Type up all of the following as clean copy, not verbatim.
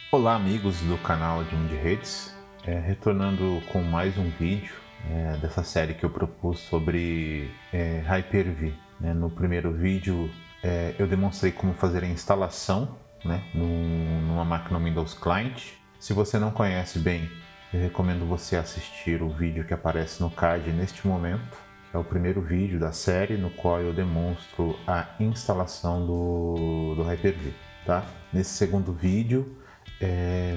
Olá amigos do canal Admin de Redes, retornando com mais um vídeo dessa série que eu propus sobre Hyper-V. No primeiro vídeo eu demonstrei como fazer a instalação, numa máquina Windows Client. Se você não conhece bem, eu recomendo você assistir o vídeo que aparece no card neste momento. É o primeiro vídeo da série no qual eu demonstro a instalação do Hyper-V. Tá? Nesse segundo vídeo,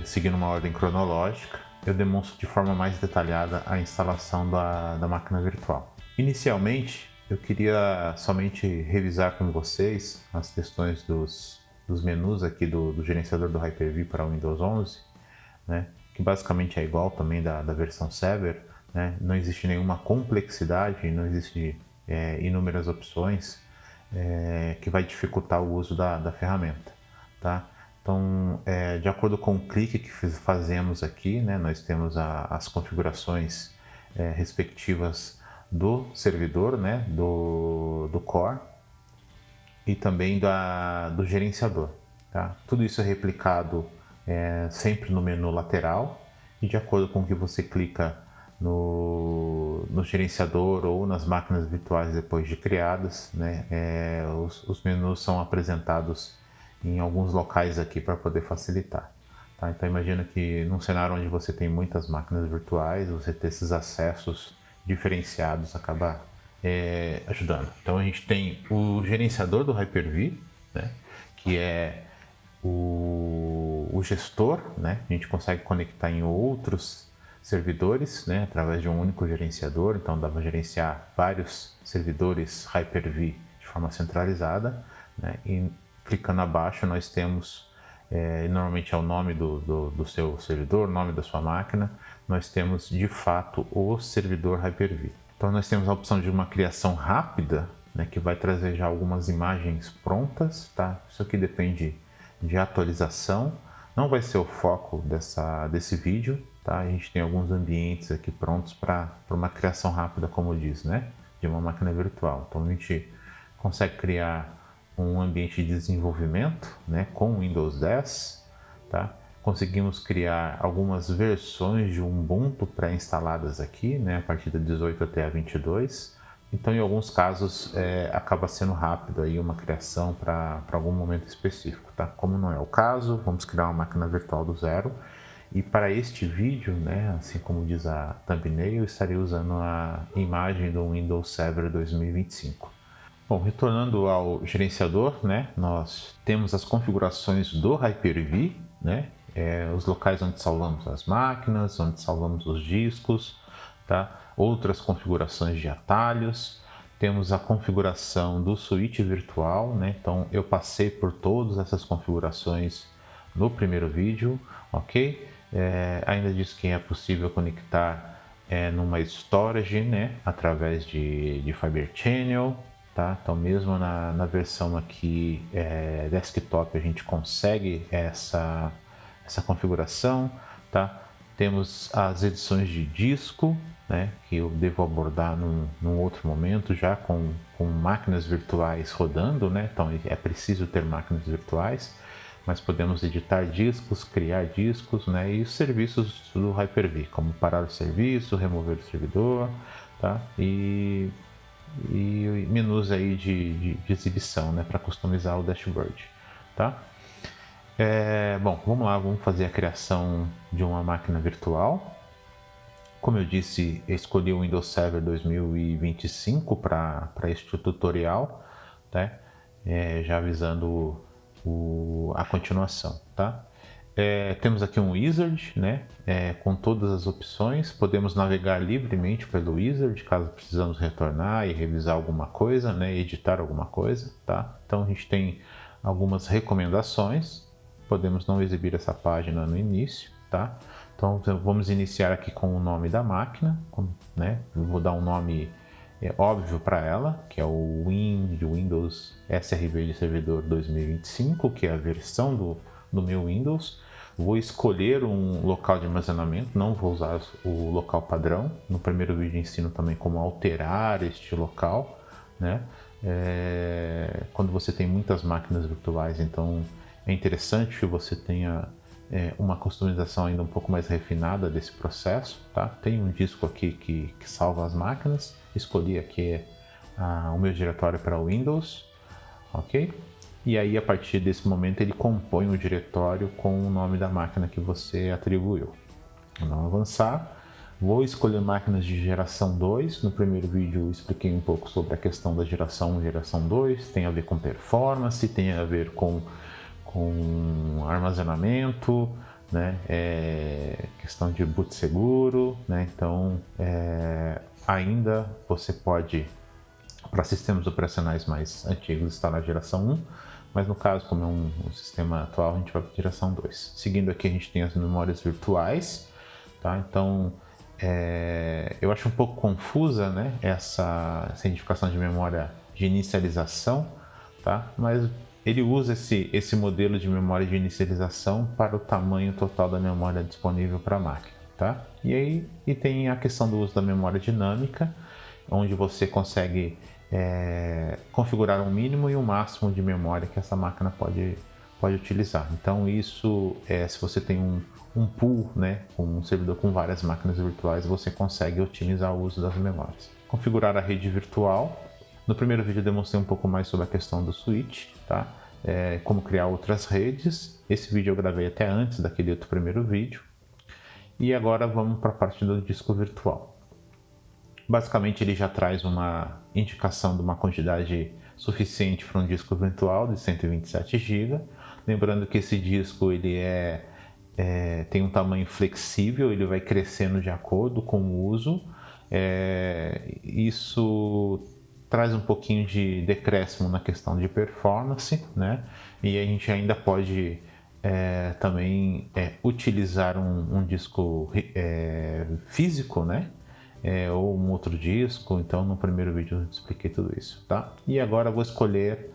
seguindo uma ordem cronológica, eu demonstro de forma mais detalhada a instalação da máquina virtual. Inicialmente, eu queria somente revisar com vocês as questões dos menus aqui do gerenciador do Hyper-V para o Windows 11, que basicamente é igual também da versão Server. Não existe nenhuma complexidade, não existe inúmeras opções que vai dificultar o uso da ferramenta. Tá? Então, de acordo com o clique que fazemos aqui, nós temos as configurações respectivas do servidor, do core e também do gerenciador. Tá? Tudo isso é replicado sempre no menu lateral, e de acordo com o que você clica no gerenciador ou nas máquinas virtuais depois de criadas, os menus são apresentados em alguns locais aqui para poder facilitar. Tá? Então imagina que num cenário onde você tem muitas máquinas virtuais, você ter esses acessos diferenciados acaba ajudando. Então a gente tem o gerenciador do Hyper-V, que é o gestor, a gente consegue conectar em outros servidores, através de um único gerenciador. Então dá para gerenciar vários servidores Hyper-V de forma centralizada, e clicando abaixo nós temos, normalmente é o nome do seu servidor, o nome da sua máquina, nós temos de fato o servidor Hyper-V. Então nós temos a opção de uma criação rápida, que vai trazer já algumas imagens prontas. Tá? Isso aqui depende de atualização, não vai ser o foco desse vídeo. Tá? A gente tem alguns ambientes aqui prontos para uma criação rápida, como diz, de uma máquina virtual. Então a gente consegue criar um ambiente de desenvolvimento, com Windows 10, tá? Conseguimos criar algumas versões de Ubuntu pré-instaladas aqui, a partir da 18 até a 22. Então, em alguns casos, acaba sendo rápido aí uma criação para algum momento específico, tá? Como não é o caso, vamos criar uma máquina virtual do zero. E para este vídeo, assim como diz a thumbnail, eu estarei usando a imagem do Windows Server 2025. Bom, retornando ao gerenciador, nós temos as configurações do Hyper-V, os locais onde salvamos as máquinas, onde salvamos os discos, tá? Outras configurações de atalhos, temos a configuração do switch virtual, então eu passei por todas essas configurações no primeiro vídeo, ok? Ainda diz que é possível conectar numa storage, através de Fiber Channel. Tá? Então mesmo na versão aqui desktop a gente consegue essa configuração. Tá? Temos as edições de disco, que eu devo abordar num outro momento, já com máquinas virtuais rodando. Então é preciso ter máquinas virtuais, mas podemos editar discos, criar discos, e os serviços do Hyper-V, como parar o serviço, remover o servidor, tá? E menus aí de exibição, para customizar o dashboard, tá? Bom, vamos lá, vamos fazer a criação de uma máquina virtual. Como eu disse, eu escolhi o Windows Server 2025 para este tutorial, tá? Já avisando a continuação, tá? Temos aqui um wizard, com todas as opções. Podemos navegar livremente pelo wizard caso precisamos retornar e revisar alguma coisa, editar alguma coisa, tá? Então a gente tem algumas recomendações. Podemos não exibir essa página no início, tá? Então vamos iniciar aqui com o nome da máquina, Eu vou dar um nome óbvio para ela, que é o Windows SRV de servidor 2025, que é a versão do meu Windows. Vou escolher um local de armazenamento, não vou usar o local padrão. No primeiro vídeo ensino também como alterar este local, quando você tem muitas máquinas virtuais, então é interessante que você tenha uma customização ainda um pouco mais refinada desse processo, tá? Tem um disco aqui que salva as máquinas, escolhi aqui o meu diretório para Windows, ok? E aí a partir desse momento ele compõe o diretório com o nome da máquina que você atribuiu. Vamos avançar. Vou escolher máquinas de geração 2. No primeiro vídeo eu expliquei um pouco sobre a questão da geração 1 e geração 2. Tem a ver com performance, tem a ver com armazenamento, né? Questão de boot seguro, né? Então, ainda você pode, para sistemas operacionais mais antigos, instalar a geração 1, mas no caso, como é um sistema atual, a gente vai para a geração 2. Seguindo aqui, a gente tem as memórias virtuais, tá? Então, eu acho um pouco confusa, né, essa identificação de memória de inicialização, tá? Mas ele usa esse modelo de memória de inicialização para o tamanho total da memória disponível para a máquina, tá? E tem a questão do uso da memória dinâmica, onde você consegue configurar um mínimo e um máximo de memória que essa máquina pode utilizar. Então isso, se você tem um pool, né, um servidor com várias máquinas virtuais, você consegue otimizar o uso das memórias. Configurar a rede virtual. No primeiro vídeo eu demonstrei um pouco mais sobre a questão do switch, tá? Como criar outras redes. Esse vídeo eu gravei até antes daquele outro primeiro vídeo. E agora vamos para a parte do disco virtual. Basicamente ele já traz uma indicação de uma quantidade suficiente para um disco virtual de 127 GB. Lembrando que esse disco ele tem um tamanho flexível, ele vai crescendo de acordo com o uso. Isso traz um pouquinho de decréscimo na questão de performance, né? E a gente ainda pode também utilizar um disco físico, né? Ou um outro disco. Então no primeiro vídeo eu expliquei tudo isso, tá? E agora eu vou escolher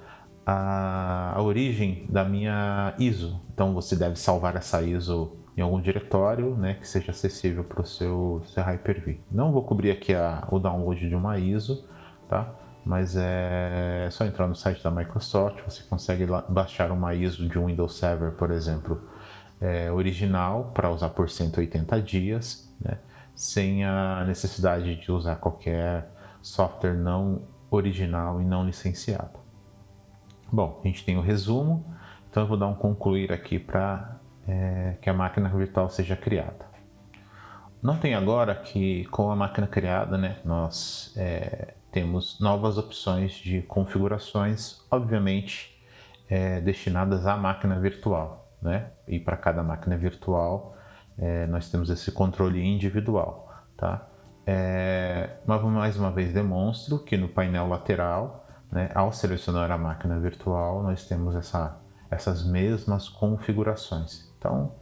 a origem da minha ISO. Então você deve salvar essa ISO em algum diretório, né, que seja acessível para o seu Hyper-V. Não vou cobrir aqui o download de uma ISO, tá? Mas é só entrar no site da Microsoft, você consegue baixar uma ISO de um Windows Server, por exemplo, original, para usar por 180 dias, né, sem a necessidade de usar qualquer software não original e não licenciado. Bom, a gente tem o resumo, então eu vou dar um concluir aqui para que a máquina virtual seja criada. Notem agora que com a máquina criada, né, nós temos novas opções de configurações, obviamente destinadas à máquina virtual, né? E para cada máquina virtual nós temos esse controle individual, tá? Mas mais uma vez demonstro que no painel lateral, né, ao selecionar a máquina virtual, nós temos essas mesmas configurações. Então,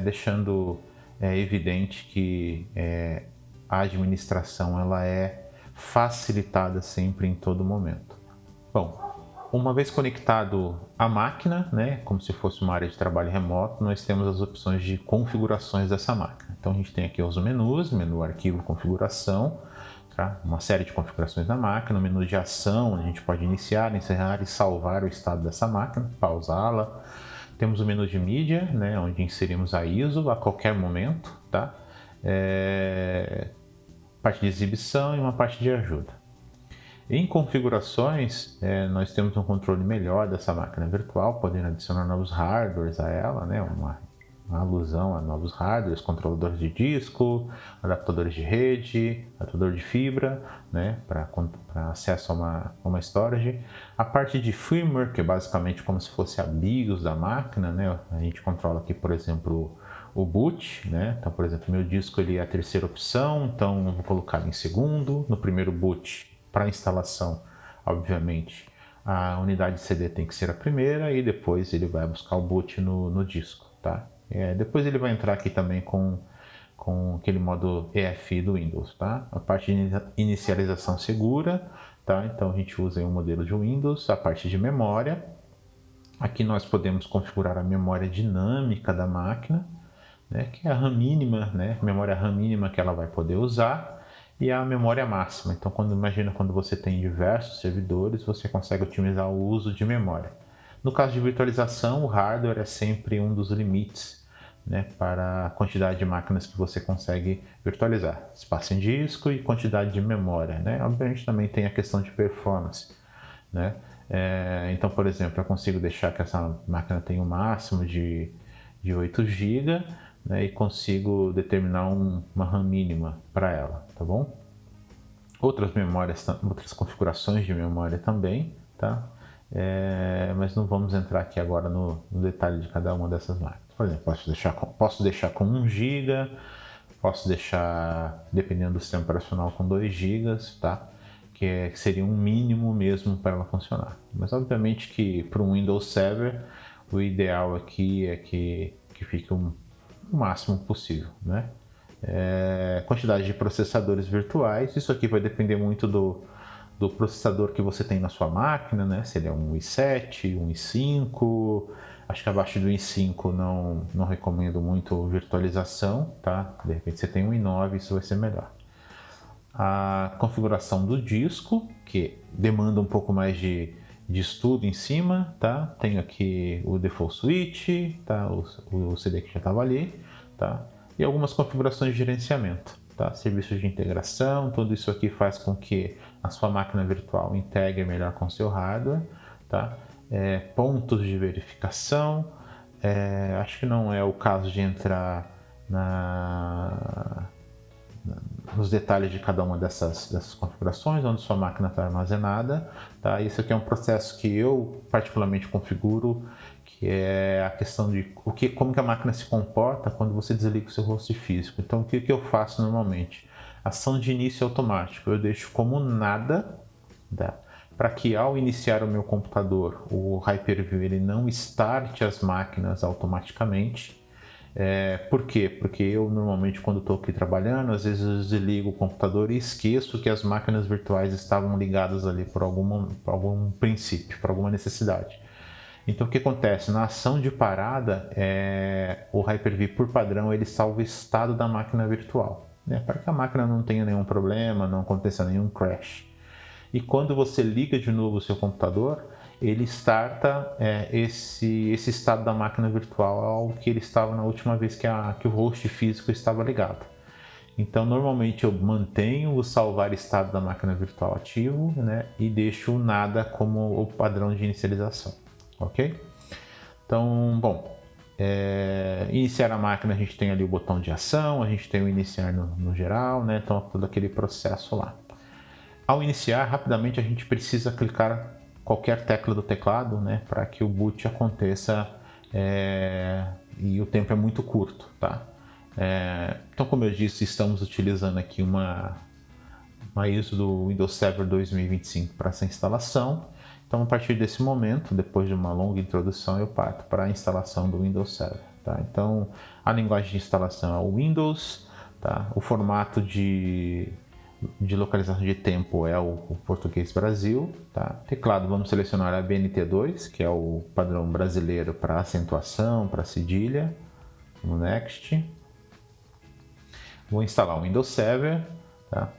deixando evidente que a administração ela é facilitada sempre em todo momento. Bom, uma vez conectado à máquina, né, como se fosse uma área de trabalho remoto, nós temos as opções de configurações dessa máquina. Então a gente tem aqui os menus, menu arquivo configuração, tá? Uma série de configurações da máquina, o menu de ação, a gente pode iniciar, encerrar e salvar o estado dessa máquina, pausá-la. Temos o menu de mídia, né, onde inserimos a ISO a qualquer momento, tá? Parte de exibição e uma parte de ajuda. Em configurações, nós temos um controle melhor dessa máquina virtual, podendo adicionar novos hardwares a ela, né? Uma alusão a novos hardwares, controladores de disco, adaptadores de rede, adaptador de fibra, né? Para acesso a uma storage. A parte de firmware, que é basicamente como se fosse a BIOS da máquina, né? A gente controla aqui, por exemplo, o boot, né? Então, por exemplo, meu disco ele é a terceira opção, então eu vou colocar em segundo. No primeiro boot, para instalação, obviamente, a unidade CD tem que ser a primeira e depois ele vai buscar o boot no disco, tá? Depois ele vai entrar aqui também com aquele modo EFI do Windows, tá? A parte de inicialização segura, tá? Então a gente usa aí um modelo de Windows. A parte de memória, aqui nós podemos configurar a memória dinâmica da máquina, né? Que é a RAM mínima, né? Memória RAM mínima que ela vai poder usar. E a memória máxima. Então, imagina quando você tem diversos servidores, você consegue otimizar o uso de memória. No caso de virtualização, o hardware é sempre um dos limites né, para a quantidade de máquinas que você consegue virtualizar, espaço em disco e quantidade de memória, né? Obviamente também tem a questão de performance, né? Então, por exemplo, eu consigo deixar que essa máquina tenha um máximo de 8 GB, né, e consigo determinar uma RAM mínima para ela, tá bom? Outras memórias, outras configurações de memória também, tá? Mas não vamos entrar aqui agora no detalhe de cada uma dessas máquinas. Por exemplo, posso deixar com 1 GB, posso deixar, dependendo do sistema operacional, com 2 GB, tá? Que seria um mínimo mesmo para ela funcionar. Mas obviamente que para um Windows Server, o ideal aqui é que fique o máximo possível, né? Quantidade de processadores virtuais, isso aqui vai depender muito do processador que você tem na sua máquina, né? Se ele é um i7, um i5, acho que abaixo do i5 não recomendo muito virtualização, tá? De repente você tem um i9, isso vai ser melhor. A configuração do disco, que demanda um pouco mais de estudo em cima, tá? Tenho aqui o default switch, tá? O CD que já estava ali, tá? E algumas configurações de gerenciamento, tá? Serviços de integração, tudo isso aqui faz com que a sua máquina virtual integre melhor com o seu hardware, tá? Pontos de verificação, acho que não é o caso de entrar nos detalhes de cada uma dessas configurações, onde sua máquina está armazenada, tá? Isso aqui é um processo que eu particularmente configuro, que é a questão de como que a máquina se comporta quando você desliga o seu host físico. Então, o que eu faço normalmente? Ação de início automático, eu deixo como nada, tá? Para que ao iniciar o meu computador, o Hyper-V ele não starte as máquinas automaticamente. Por quê? Porque eu normalmente quando estou aqui trabalhando, às vezes eu desligo o computador e esqueço que as máquinas virtuais estavam ligadas ali por algum princípio, por alguma necessidade. Então o que acontece? Na ação de parada, o Hyper-V por padrão ele salva o estado da máquina virtual, né? Para que a máquina não tenha nenhum problema, não aconteça nenhum crash. E quando você liga de novo o seu computador, ele starta esse estado da máquina virtual ao que ele estava na última vez que o host físico estava ligado. Então, normalmente eu mantenho o salvar estado da máquina virtual ativo, né, e deixo o nada como o padrão de inicialização, ok? Então, bom, iniciar a máquina a gente tem ali o botão de ação, a gente tem o iniciar no geral, né, então todo aquele processo lá. Ao iniciar, rapidamente a gente precisa clicar qualquer tecla do teclado, né, para que o boot aconteça e o tempo é muito curto, tá? Então, como eu disse, estamos utilizando aqui uma ISO do Windows Server 2025 para essa instalação. Então, a partir desse momento, depois de uma longa introdução, eu parto para a instalação do Windows Server, tá? Então, a linguagem de instalação é o Windows, tá? O formato de localização de tempo é o português Brasil, tá? Teclado, vamos selecionar a BNT2, que é o padrão brasileiro para acentuação, para cedilha. No Next. Vou instalar o Windows Server, tá?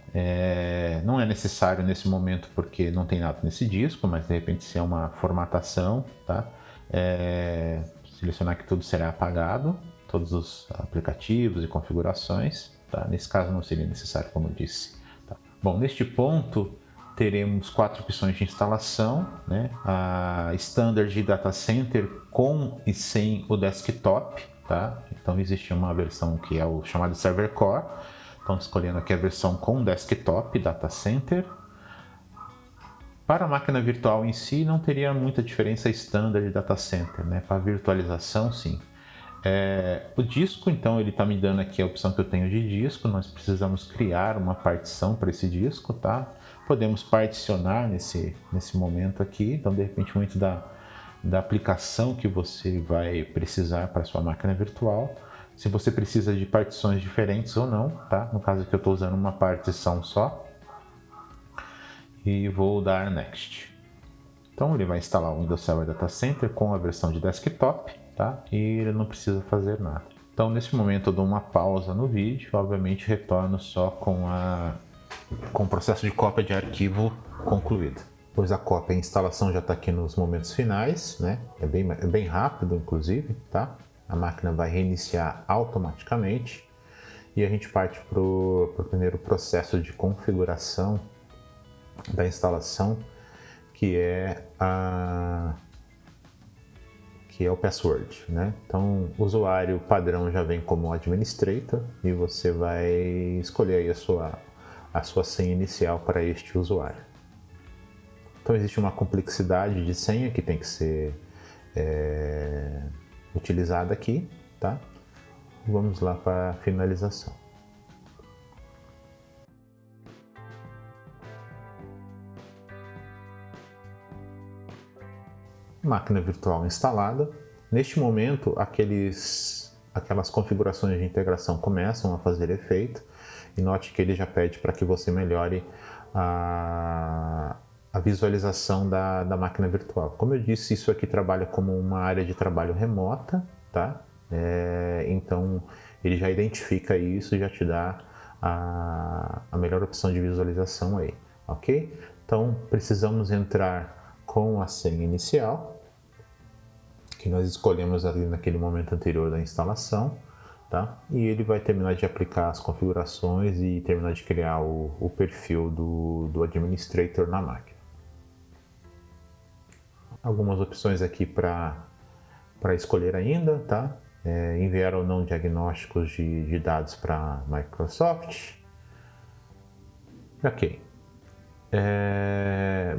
Não é necessário nesse momento porque não tem nada nesse disco, mas de repente se é uma formatação, tá? Selecionar que tudo será apagado, todos os aplicativos e configurações, tá? Nesse caso não seria necessário, como eu disse. Bom, neste ponto teremos 4 opções de instalação, né? A Standard Data Center com e sem o desktop, tá? Então existe uma versão que é o chamado Server Core, então escolhendo aqui a versão com desktop Data Center. Para a máquina virtual em si não teria muita diferença Standard Data Center, né? Para virtualização sim. O disco, então, ele está me dando aqui a opção que eu tenho de disco. Nós precisamos criar uma partição para esse disco, tá? Podemos particionar nesse momento aqui. Então, de repente, muito da aplicação que você vai precisar para sua máquina virtual. Se você precisa de partições diferentes ou não, tá? No caso aqui eu estou usando uma partição só. E vou dar Next. Então, ele vai instalar o Windows Server Data Center com a versão de desktop. Tá? E ele não precisa fazer nada. Então nesse momento eu dou uma pausa no vídeo, obviamente retorno só com o processo de cópia de arquivo concluído. Pois a cópia e a instalação já está aqui nos momentos finais, né? É bem rápido inclusive, tá? a máquina vai reiniciar automaticamente e a gente parte para o primeiro processo de configuração da instalação, que é o password, né? Então, o usuário padrão já vem como administrator e você vai escolher aí a sua senha inicial para este usuário. Então, existe uma complexidade de senha que tem que ser utilizada aqui, tá? Vamos lá para a finalização. Máquina virtual instalada. Neste momento, aquelas configurações de integração começam a fazer efeito e note que ele já pede para que você melhore a visualização da máquina virtual. Como eu disse, isso aqui trabalha como uma área de trabalho remota, tá? Então, ele já identifica isso e já te dá a melhor opção de visualização aí, ok? Então, precisamos entrar com a senha inicial, que nós escolhemos ali naquele momento anterior da instalação, tá? E ele vai terminar de aplicar as configurações e terminar de criar o perfil do administrator na máquina. Algumas opções aqui para escolher ainda, tá? Enviar ou não diagnósticos de dados para Microsoft. Ok.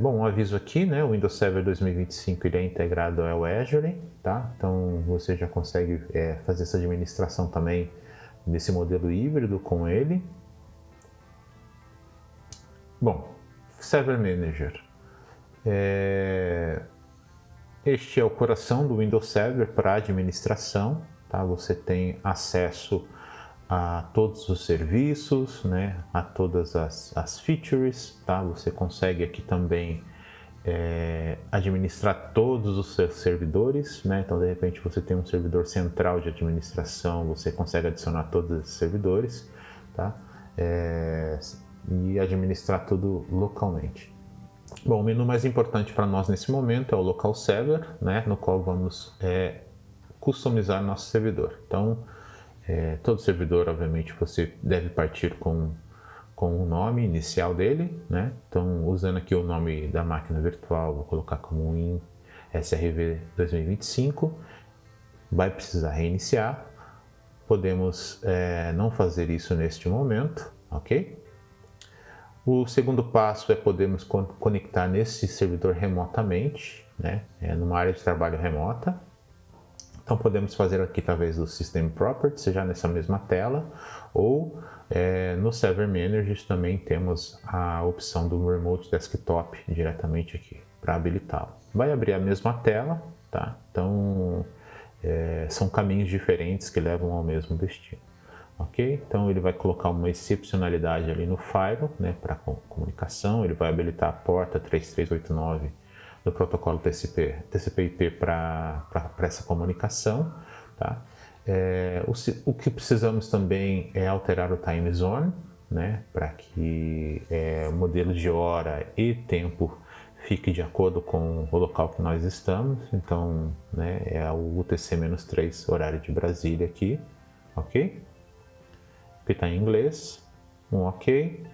Bom, um aviso aqui, né? O Windows Server 2025 ele é integrado ao Azure, tá? Então você já consegue fazer essa administração também nesse modelo híbrido com ele. Bom, Server Manager. Este é o coração do Windows Server para administração, tá? Você tem acesso a todos os serviços, né? A todas as features, tá? Você consegue aqui também administrar todos os seus servidores, né? Então, de repente, você tem um servidor central de administração, você consegue adicionar todos esses servidores, tá? E administrar tudo localmente. Bom, o menu mais importante para nós nesse momento é o Local Server, né? No qual vamos customizar nosso servidor. Então, todo servidor, obviamente, você deve partir com o nome inicial dele, né? Então, usando aqui o nome da máquina virtual, vou colocar como Win SRV 2025. Vai precisar reiniciar. Podemos não fazer isso neste momento, ok? O segundo passo é podermos conectar nesse servidor remotamente, né? Numa área de trabalho remota. Então podemos fazer aqui através do System Properties, seja nessa mesma tela, ou no Server Manager também temos a opção do Remote Desktop diretamente aqui para habilitá-lo. Vai abrir a mesma tela, tá? Então são caminhos diferentes que levam ao mesmo destino. Ok? Então ele vai colocar uma excepcionalidade ali no firewall, né, para comunicação. Ele vai habilitar a porta 3389 do protocolo TCP/IP para essa comunicação, tá? O que precisamos também é alterar o time zone, né, para que o modelo de hora e tempo fique de acordo com o local que nós estamos. Então, né, é o UTC-3 horário de Brasília aqui, ok? Que está em inglês, um ok.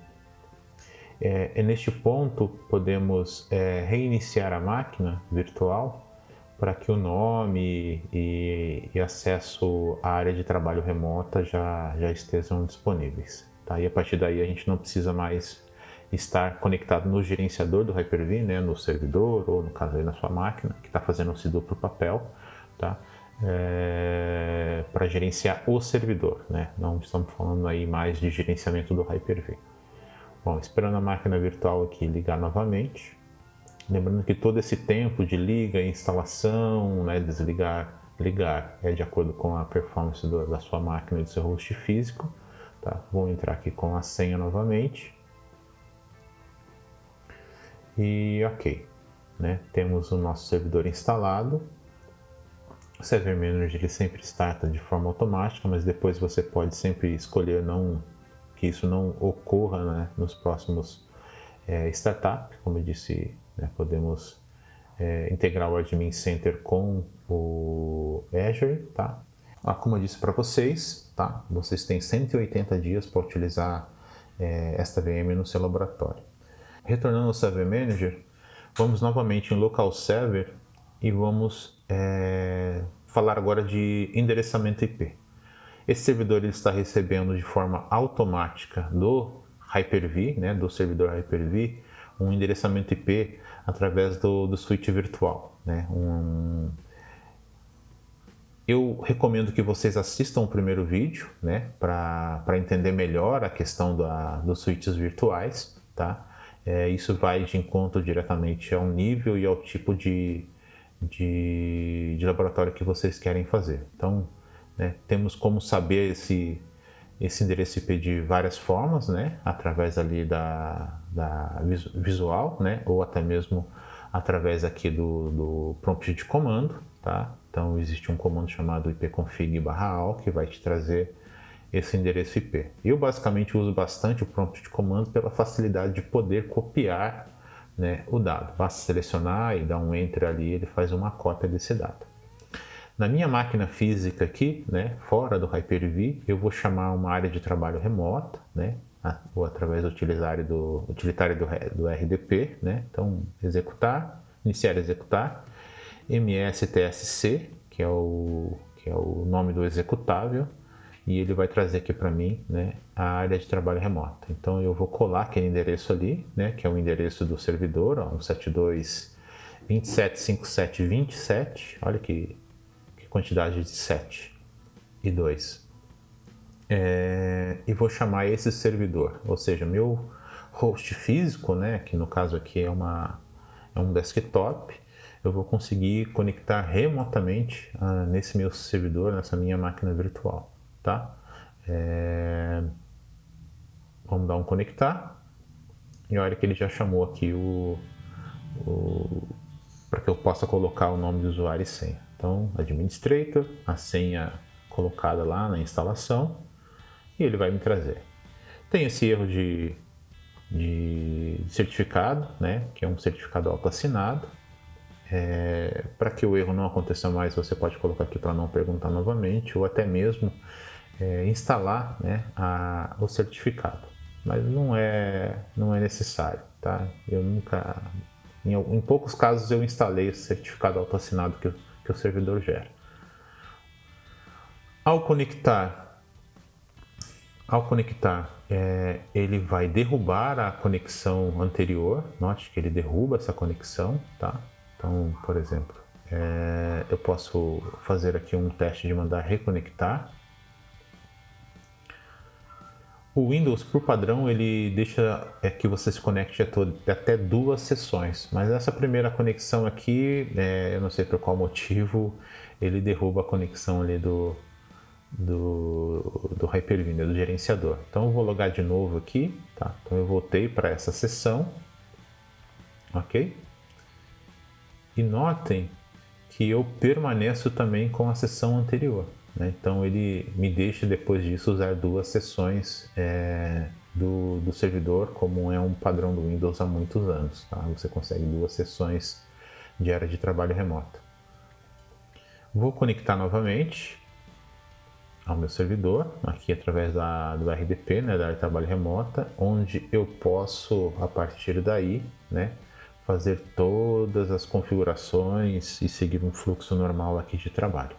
Neste ponto podemos reiniciar a máquina virtual para que o nome e acesso à área de trabalho remota já estejam disponíveis, tá? E a partir daí a gente não precisa mais estar conectado no gerenciador do Hyper-V, né, no servidor ou no caso aí na sua máquina que está fazendo esse duplo papel, tá? Para gerenciar o servidor, né? Não estamos falando aí mais de gerenciamento do Hyper-V. Bom, esperando a máquina virtual aqui ligar novamente. Lembrando que todo esse tempo de liga, instalação, né, desligar, ligar é de acordo com a performance da sua máquina e do seu host físico, tá? Vou entrar aqui com a senha novamente. E ok, né? Temos o nosso servidor instalado. O Server Manager ele sempre starta de forma automática, mas depois você pode sempre escolher que isso não ocorra, né, nos próximos startup. Como eu disse, né, podemos integrar o Admin Center com o Azure, tá? Como eu disse para vocês, tá? Vocês têm 180 dias para utilizar esta VM no seu laboratório. Retornando ao Server Manager, vamos novamente em Local Server e vamos falar agora de endereçamento IP. Esse servidor ele está recebendo de forma automática do Hyper-V, né, do servidor Hyper-V, um endereçamento IP através do switch virtual, né, Eu recomendo que vocês assistam o primeiro vídeo, né, para entender melhor a questão dos switches virtuais, tá? Isso vai de encontro diretamente ao nível e ao tipo de laboratório que vocês querem fazer. Então, né, temos como saber esse endereço IP de várias formas, né, através ali da visual, né, ou até mesmo através aqui do prompt de comando, tá? Então existe um comando chamado ipconfig/all que vai te trazer esse endereço IP. Eu basicamente uso bastante o prompt de comando pela facilidade de poder copiar, né, o dado. Basta selecionar e dar um enter ali, ele faz uma cópia desse dado. Na minha máquina física aqui, né, fora do Hyper-V, eu vou chamar uma área de trabalho remota, né, ou através do utilitário do RDP, né? Então executar, iniciar executar, mstsc, que é o nome do executável, e ele vai trazer aqui para mim, né, a área de trabalho remota. Então eu vou colar aquele endereço ali, né, que é o endereço do servidor, 172.27.57.27. Olha que quantidade de 7 e 2. E vou chamar esse servidor, ou seja, meu host físico, né, que no caso aqui é um desktop. Eu vou conseguir conectar remotamente nesse meu servidor, nessa minha máquina virtual, tá? Vamos dar um conectar, e olha que ele já chamou aqui para que eu possa colocar o nome do usuário e senha. Então, administrator, a senha colocada lá na instalação, e ele vai me trazer. Tem esse erro de certificado, né, que é um certificado autoassinado. Para que o erro não aconteça mais, você pode colocar aqui para não perguntar novamente, ou até mesmo instalar, né, o certificado. Mas não é necessário, tá? Eu nunca, em poucos casos eu instalei esse certificado autoassinado que o servidor gera. Ao conectar, ele vai derrubar a conexão anterior. Note que ele derruba essa conexão, tá? Então, por exemplo, eu posso fazer aqui um teste de mandar reconectar. O Windows, por padrão, ele deixa que você se conecte até 2 sessões, mas essa primeira conexão aqui, eu não sei por qual motivo, ele derruba a conexão ali do Hyper-V, do gerenciador. Então eu vou logar de novo aqui, tá? Então eu voltei para essa sessão, ok? E notem que eu permaneço também com a sessão anterior, né? Então ele me deixa depois disso usar 2 sessões do servidor, como é um padrão do Windows há muitos anos, tá? Você consegue 2 sessões de área de trabalho remota. Vou conectar novamente ao meu servidor, aqui através do RDP, né, da área de trabalho remota, onde eu posso, a partir daí, né, fazer todas as configurações e seguir um fluxo normal aqui de trabalho.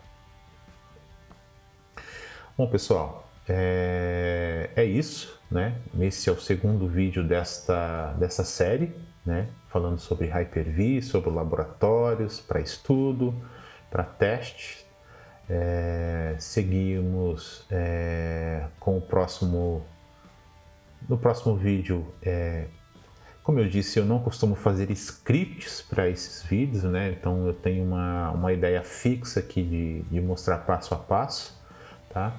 Bom, pessoal, é isso, né? Esse é o segundo vídeo dessa série, né? Falando sobre Hyper-V, sobre laboratórios para estudo, para teste. Seguimos com o próximo. No próximo vídeo, como eu disse, eu não costumo fazer scripts para esses vídeos, né? Então eu tenho uma ideia fixa aqui de mostrar passo a passo, tá?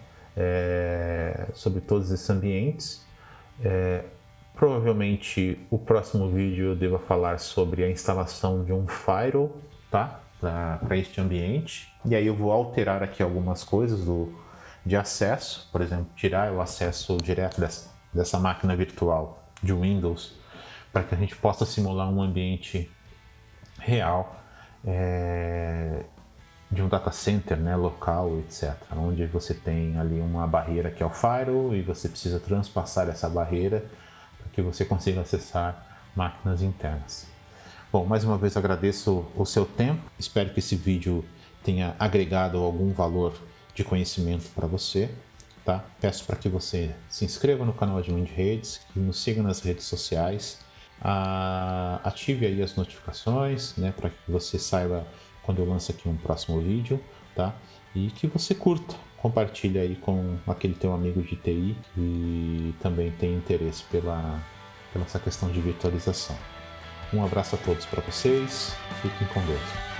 Sobre todos esses ambientes. Provavelmente o próximo vídeo eu deva falar sobre a instalação de um firewall, tá? Para este ambiente. E aí eu vou alterar aqui algumas coisas de acesso, por exemplo, tirar o acesso direto dessa máquina virtual de Windows, para que a gente possa simular um ambiente real de um data center, né, local, etc. Onde você tem ali uma barreira que é o firewall e você precisa transpassar essa barreira para que você consiga acessar máquinas internas. Bom, mais uma vez agradeço o seu tempo, espero que esse vídeo tenha agregado algum valor de conhecimento para você. Tá? Peço para que você se inscreva no canal Admin de Redes, que nos siga nas redes sociais, ative aí as notificações, né, para que você saiba quando eu lanço aqui um próximo vídeo, tá? E que você curta, compartilhe aí com aquele teu amigo de TI que também tem interesse pela essa questão de virtualização. Um abraço a todos para vocês, fiquem com Deus.